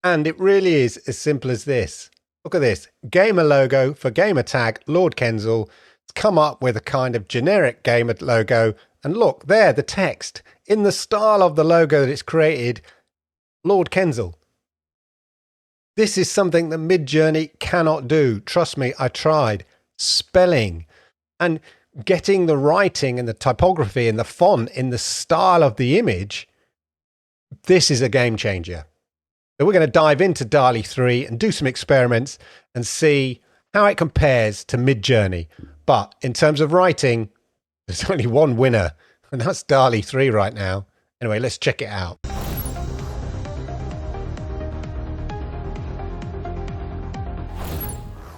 And it really is as simple as this. Look at this. Gamer logo for gamer tag, Lord Kensal. It's come up with a kind of generic gamer logo. And look, there, the text. In the style of the logo that it's created, Lord Kensal. This is something that Midjourney cannot do. Trust me, I tried. Spelling and getting the writing and the typography and the font in the style of the image. This is a game changer. So we're going to dive into DALL-E 3 and do some experiments and see how it compares to Midjourney. But in terms of writing, there's only one winner, and that's DALL-E 3 right now. Anyway, let's check it out.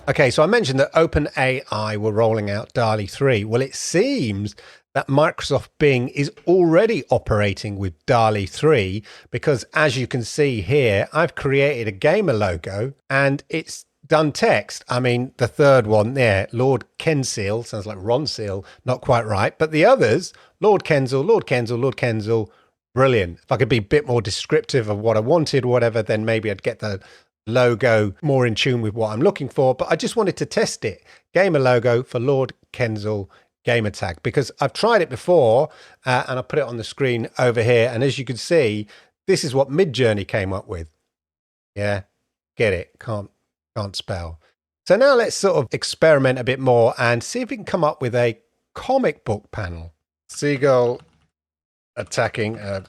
Okay, so I mentioned that OpenAI were rolling out DALL-E 3. Well, it seems that Microsoft Bing is already operating with DALL-E 3 because, as you can see here, I've created a gamer logo and it's done text. I mean, the third one there, Lord Kensal, sounds like Ron Seal, not quite right. But the others, Lord Kensal, Lord Kensal, Lord Kensal, brilliant. If I could be a bit more descriptive of what I wanted, whatever, then maybe I'd get the logo more in tune with what I'm looking for. But I just wanted to test it. Gamer logo for Lord Kensal gamer tag, because I've tried it before and I put it on the screen over here. And as you can see, this is what Midjourney came up with. Yeah, get it. Can't spell. So now let's sort of experiment a bit more and see if we can come up with a comic book panel. Seagull attacking a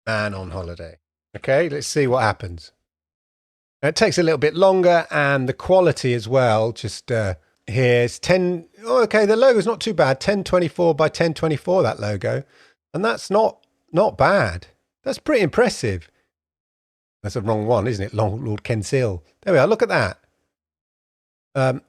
man on holiday. Okay, let's see what happens. It takes a little bit longer, and the quality as well, just here's 10. Oh, okay, the logo's not too bad. 1024 by 1024, that logo. And that's not bad. That's pretty impressive. That's the wrong one, isn't it? Lord Kensal. There we are, look at that.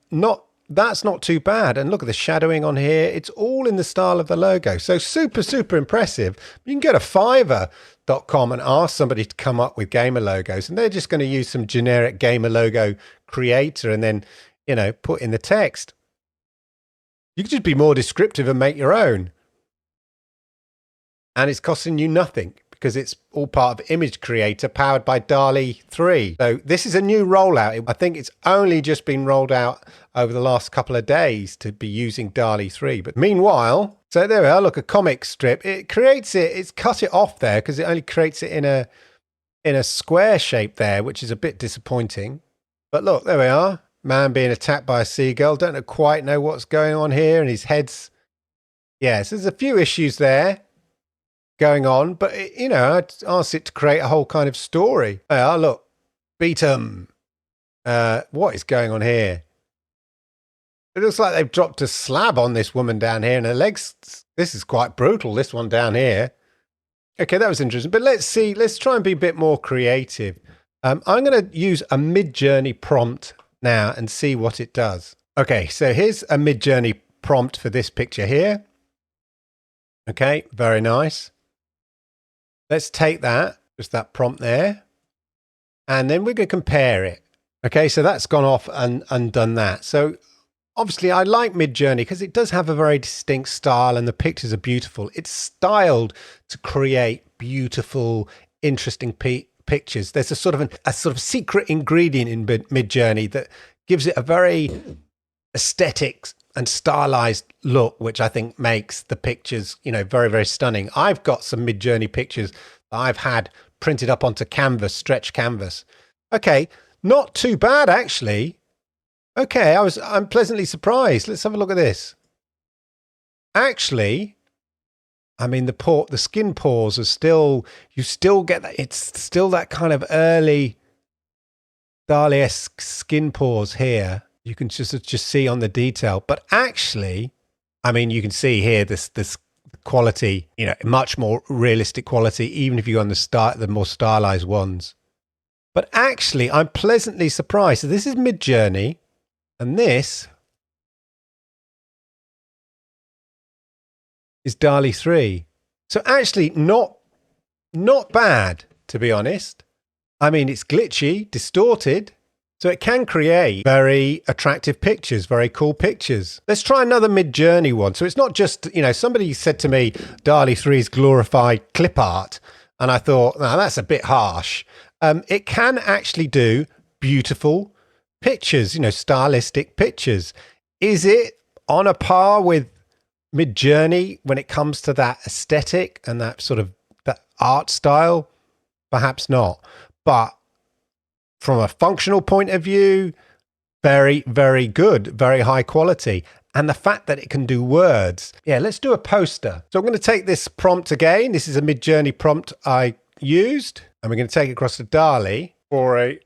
That's not too bad. And look at the shadowing on here. It's all in the style of the logo. So super, super impressive. You can go to Fiverr.com and ask somebody to come up with gamer logos, and they're just going to use some generic gamer logo creator and then, you know, put in the text. You could just be more descriptive and make your own. And it's costing you nothing because it's all part of Image Creator powered by DALL-E 3. So this is a new rollout. I think it's only just been rolled out over the last couple of days to be using DALL-E 3. But meanwhile, so there we are, look, a comic strip. It creates it, it's cut it off there because it only creates it in a square shape there, which is a bit disappointing. But look, there we are. Man being attacked by a seagull. Don't quite know what's going on here, and his head's... Yes, there's a few issues there going on, but you know, I'd asked it to create a whole kind of story. Oh, look, beat 'em. What is going on here? It looks like they've dropped a slab on this woman down here, and her legs. This is quite brutal, this one down here. Okay, that was interesting. But let's see, let's try and be a bit more creative. I'm going to use a Midjourney prompt now and see what it does. Okay, so here's a Midjourney prompt for this picture here. Okay, very nice. Let's take that, just that prompt there, and then we're going to compare it. Okay, so that's gone off and done that. So obviously I like Midjourney because it does have a very distinct style and the pictures are beautiful. It's styled to create beautiful, interesting pictures. There's a sort of secret ingredient in Midjourney that gives it a very aesthetic and stylized look, which I think makes the pictures, you know, very, very stunning. I've got some Midjourney pictures that I've had printed up onto canvas, stretch canvas. Okay, not too bad actually. Okay, I'm pleasantly surprised. Let's have a look at this. Actually, I mean, the skin pores are still, you still get that, it's still that kind of early DALL-E-esque skin pores here. You can just see on the detail, but actually, I mean, you can see here this quality, you know, much more realistic quality, even if you go on the more stylized ones. But actually, I'm pleasantly surprised. So this is Midjourney, and this is DALL-E 3. So actually, not bad, to be honest. I mean, it's glitchy, distorted. So it can create very attractive pictures, very cool pictures. Let's try another Midjourney one. So it's not just, you know, somebody said to me, DALL-E 3 is glorified clip art. And I thought, no, that's a bit harsh. it can actually do beautiful pictures, stylistic pictures. Is it on a par with Midjourney when it comes to that aesthetic and that sort of that art style? Perhaps not. But from a functional point of view, very, very good, very high quality. And the fact that it can do words. Yeah, let's do a poster. So I'm going to take this prompt again. This is a Midjourney prompt I used. And we're going to take it across to DALL-E for a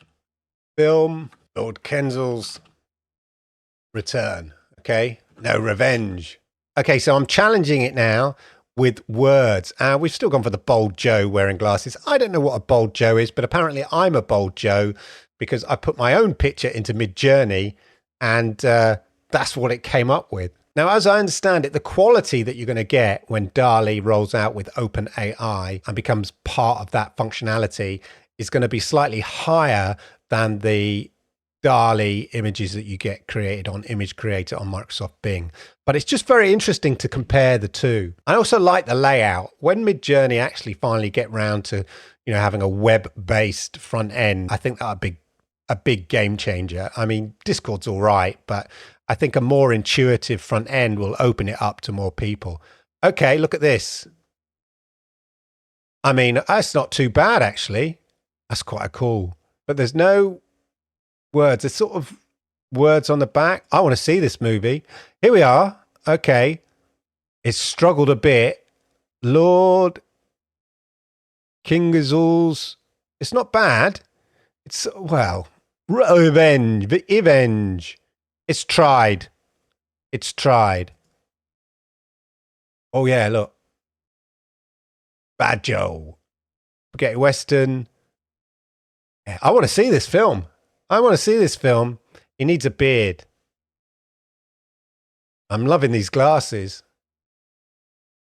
film, Lord Kenzal's return. Okay, no revenge. Okay, so I'm challenging it now with words. We've still gone for the bold Joe wearing glasses. I don't know what a bold Joe is, but apparently I'm a bold Joe because I put my own picture into Midjourney and that's what it came up with. Now, as I understand it, the quality that you're going to get when DALL-E rolls out with OpenAI and becomes part of that functionality is going to be slightly higher than the DALL-E images that you get created on Image Creator on Microsoft Bing. But it's just very interesting to compare the two. I also like the layout. When Midjourney actually finally get round to, having a web-based front end, I think that would be a big game changer. I mean, Discord's all right, but I think a more intuitive front end will open it up to more people. Okay, look at this. I mean, that's not too bad, actually. That's quite cool. But there's no words. There's sort of words on the back. I want to see this movie. Here we are. Okay. It's struggled a bit. Lord Kingazul's. It's not bad. It's, well, revenge. It's tried. It's tried. Oh, yeah, look. Bad Joe. Spaghetti Western. Yeah, I want to see this film. He needs a beard. I'm loving these glasses.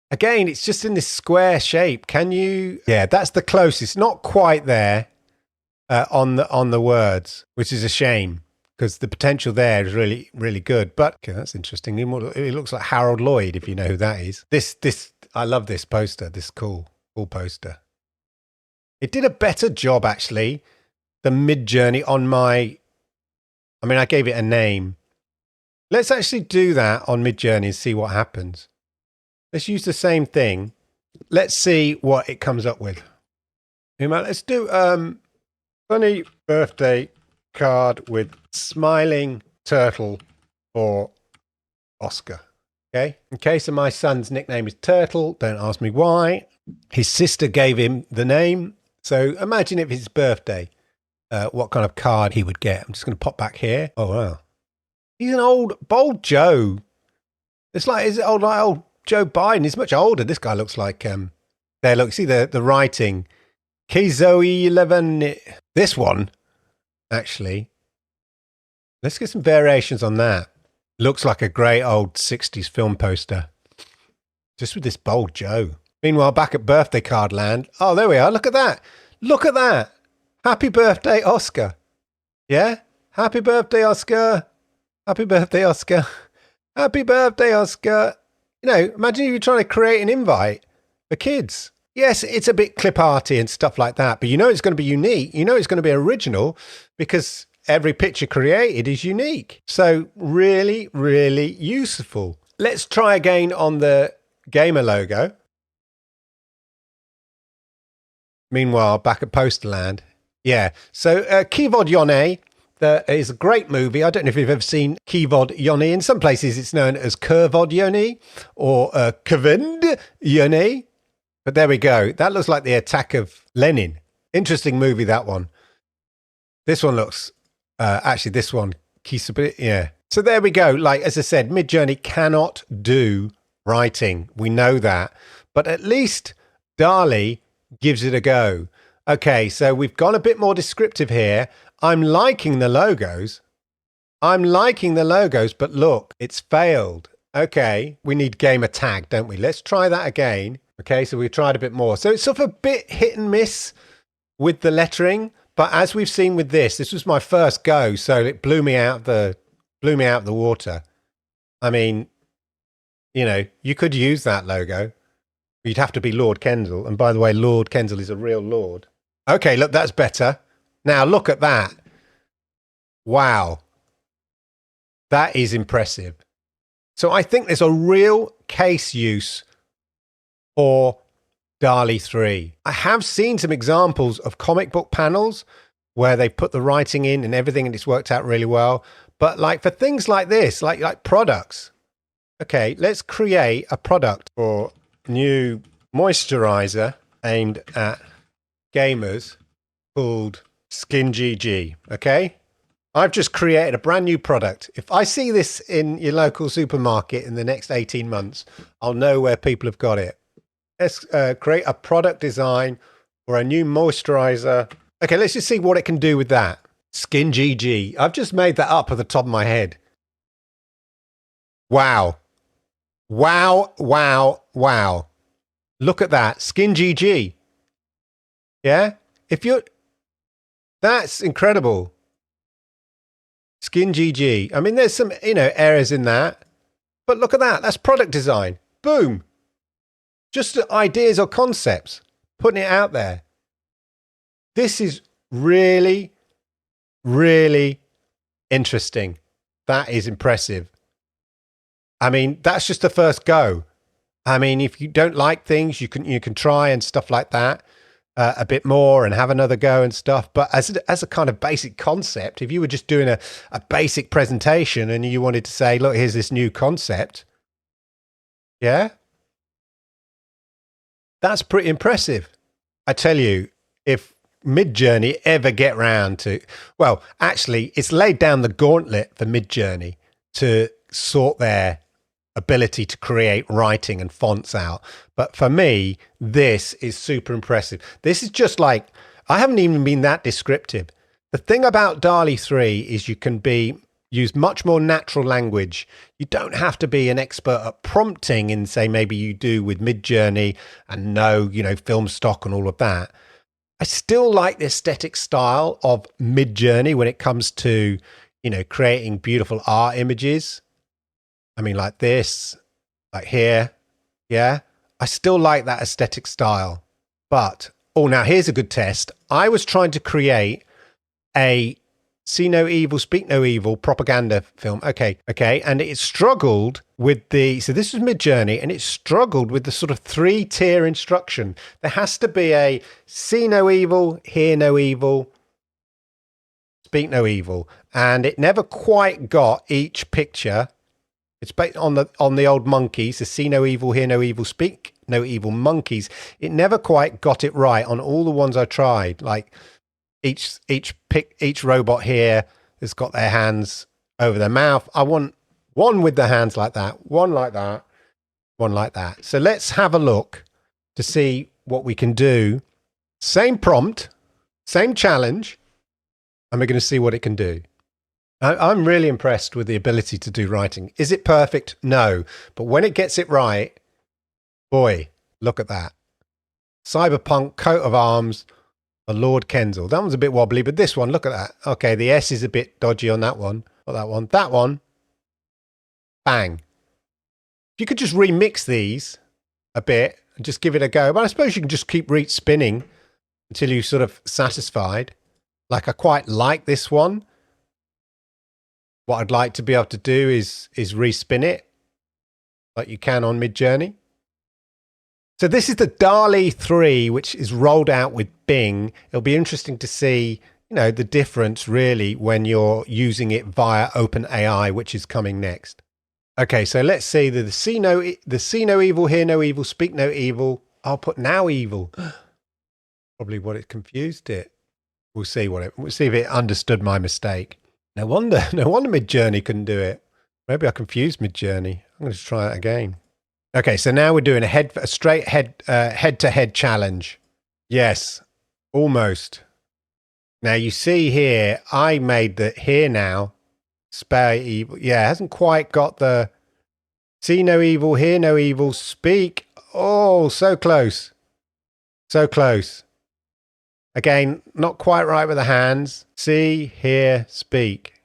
Again, it's just in this square shape. Can you? Yeah, that's the closest. Not quite there on the words, which is a shame because the potential there is really, really good. But okay, that's interesting. It looks like Harold Lloyd, if you know who that is. I love this poster. This cool poster. It did a better job actually than Midjourney on I gave it a name. Let's actually do that on Midjourney and see what happens. Let's use the same thing. Let's see what it comes up with. Let's do funny birthday card with smiling turtle for Oscar. Okay, so my son's nickname is Turtle. Don't ask me why. His sister gave him the name. So imagine if it's his birthday. What kind of card he would get. I'm just going to pop back here. Oh, wow. He's an old, bold Joe. It's like, is it old Joe Biden? He's much older. This guy looks like, there, look, see the writing. Kizoe 11. This one, actually. Let's get some variations on that. Looks like a great old 60s film poster. Just with this bold Joe. Meanwhile, back at birthday card land. Oh, there we are. Look at that. Look at that. Happy birthday, Oscar. Yeah? Happy birthday, Oscar. Happy birthday, Oscar. Happy birthday, Oscar. Imagine if you're trying to create an invite for kids. Yes, it's a bit clip arty and stuff like that, but it's going to be unique. It's going to be original because every picture created is unique. So really, really useful. Let's try again on the gamer logo. Meanwhile, back at Posterland. Yeah, so Kivod Yone is a great movie. I don't know if you've ever seen Kivod Yone. In some places it's known as Kurvod Yone or Kvind Yone. But there we go. That looks like the attack of Lenin. Interesting movie, that one. This one looks, this one, yeah. So there we go. Like, as I said, Midjourney cannot do writing. We know that. But at least DALL-E gives it a go. Okay, so we've gone a bit more descriptive here. I'm liking the logos, but look, it's failed. Okay, we need gamer tag, don't we? Let's try that again. Okay, so we've tried a bit more. So it's sort of a bit hit and miss with the lettering, but as we've seen with this was my first go, so it blew me out of the water. I mean, you could use that logo. You'd have to be Lord Kenzal. And by the way, Lord Kenzal is a real lord. Okay, look, that's better. Now look at that. Wow. That is impressive. So I think there's a real case use for DALL-E 3. I have seen some examples of comic book panels where they put the writing in and everything and it's worked out really well. But like for things like this, like products. Okay, let's create a product for new moisturizer aimed at gamers called Skin GG. Okay, I've just created a brand new product. If I see this in your local supermarket in the next 18 months, I'll know where people have got it. Let's create a product design for a new moisturizer. Okay, let's just see what it can do with that. Skin GG. I've just made that up at the top of my head. Wow. Wow, wow, wow. Look at that. Skin GG. Yeah? That's incredible. Skin GG. I mean, there's some, errors in that. But look at that. That's product design. Boom. Just ideas or concepts. Putting it out there. This is really, really interesting. That is impressive. I mean, that's just the first go. I mean, if you don't like things, you can try and stuff like that a bit more and have another go and stuff. But as a kind of basic concept, if you were just doing a basic presentation and you wanted to say, look, here's this new concept. Yeah. That's pretty impressive. I tell you, if Midjourney ever get round to, well, actually, it's laid down the gauntlet for Midjourney to sort their ability to create writing and fonts out. But for me, this is super impressive. This is just like, I haven't even been that descriptive. The thing about DALL-E 3 is you can use much more natural language. You don't have to be an expert at prompting in, say, maybe you do with Midjourney and know, film stock and all of that. I still like the aesthetic style of Midjourney when it comes to, creating beautiful art images. I mean, like this, like here. Yeah. I still like that aesthetic style. But, now here's a good test. I was trying to create a see no evil, speak no evil propaganda film. Okay. And it struggled with so this was Midjourney, and it struggled with the sort of 3-tier instruction. There has to be a see no evil, hear no evil, speak no evil. And it never quite got each picture. It's based on the old monkeys, the see no evil, hear no evil, speak no evil monkeys. It never quite got it right on all the ones I tried. Like each robot here has got their hands over their mouth. I want one with the hands like that, one like that, one like that. So let's have a look to see what we can do. Same prompt, same challenge, and we're going to see what it can do. I'm really impressed with the ability to do writing. Is it perfect? No. But when it gets it right, boy, look at that. Cyberpunk coat of arms, a Lord Kensal. That one's a bit wobbly, but this one, look at that. Okay, the S is a bit dodgy on that one. Not that one. That one. Bang. If you could just remix these a bit and just give it a go. But I suppose you can just keep spinning until you're sort of satisfied. Like, I quite like this one. What I'd like to be able to do is respin it like you can on Midjourney. So this is the DALL-E 3, which is rolled out with Bing. It'll be interesting to see, the difference really when you're using it via OpenAI, which is coming next. Okay, so let's see the see no evil, hear no evil, speak no evil. I'll put now evil. Probably what it confused it. We'll see if it understood my mistake. No wonder Midjourney couldn't do it. Maybe I confused Midjourney. I'm going to try it again. Okay, so now we're doing a straight head-to-head challenge. Yes, almost. Now you see here, I made the here now, spare evil. Yeah, it hasn't quite got the see no evil, hear no evil, speak. Oh, so close. So close. Again, not quite right with the hands. See, hear, speak.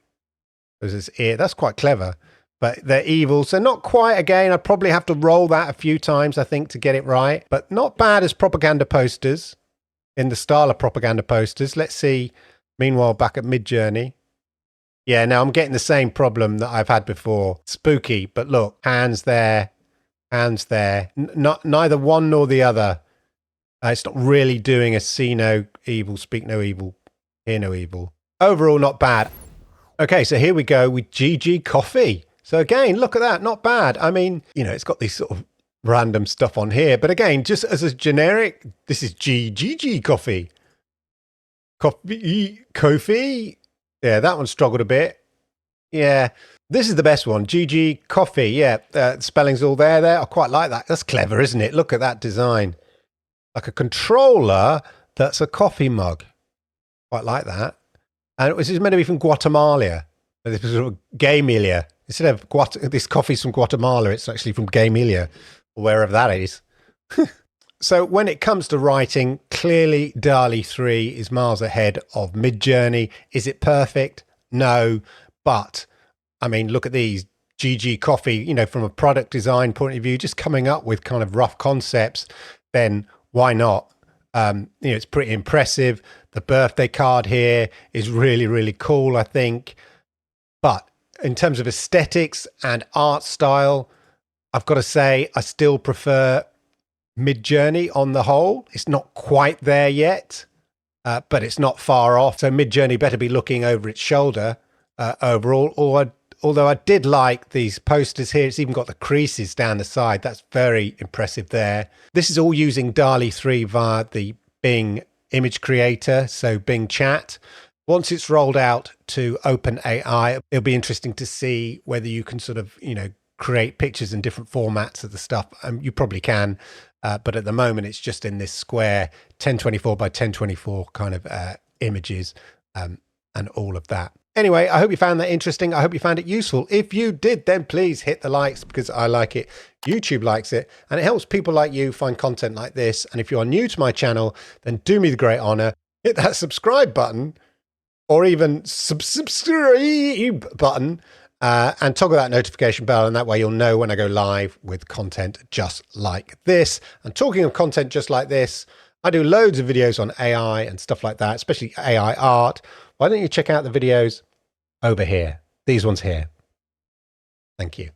There's this ear. That's quite clever. But they're evil. So not quite again. I'd probably have to roll that a few times, I think, to get it right. But not bad as propaganda posters, in the style of propaganda posters. Let's see Meanwhile, back at Midjourney. Yeah, now I'm getting the same problem that I've had before. Spooky, but look, hands there, hands there. Neither one nor the other. It's not really doing a see no evil, speak no evil, hear no evil. Overall, not bad. Okay, so here we go with GG Coffee. So again, look at that, not bad. I mean, you know, it's got these sort of random stuff on here, but again, just as a generic, this is GG Coffee. Coffee. Yeah, that one struggled a bit. Yeah, this is the best one. GG Coffee. Yeah, spelling's all there. I quite like that. That's clever, isn't it? Look at that design. Like a controller that's a coffee mug. Quite like that. And this is meant to be from Guatemala. This is sort of Gaymelia. Instead of this coffee's from Guatemala, it's actually from Gaymelia, or wherever that is. So when it comes to writing, clearly DALL-E 3 is miles ahead of Midjourney. Is it perfect? No. But, I mean, look at these. GG Coffee, you know, from a product design point of view, just coming up with kind of rough concepts, then why not? You know, it's pretty impressive. The birthday card here is really, really cool, I think. But in terms of aesthetics and art style, I've got to say, I still prefer Midjourney on the whole. It's not quite there yet, but it's not far off. So Midjourney better be looking over its shoulder overall. Although I did like these posters here. It's even got the creases down the side. That's very impressive there. This is all using DALL-E 3 via the Bing image creator, so Bing Chat. Once it's rolled out to OpenAI, it'll be interesting to see whether you can sort of, you know, create pictures in different formats of the stuff. You probably can, but at the moment it's just in this square 1024 by 1024 kind of images and all of that. Anyway, I hope you found that interesting. I hope you found it useful. If you did, then please hit the likes because I like it. YouTube likes it and it helps people like you find content like this. And if you are new to my channel, then do me the great honor, hit that subscribe button or even subscribe button and toggle that notification bell. And that way you'll know when I go live with content just like this. And talking of content just like this, I do loads of videos on AI and stuff like that, especially AI art. Why don't you check out the videos over here? These ones here. Thank you.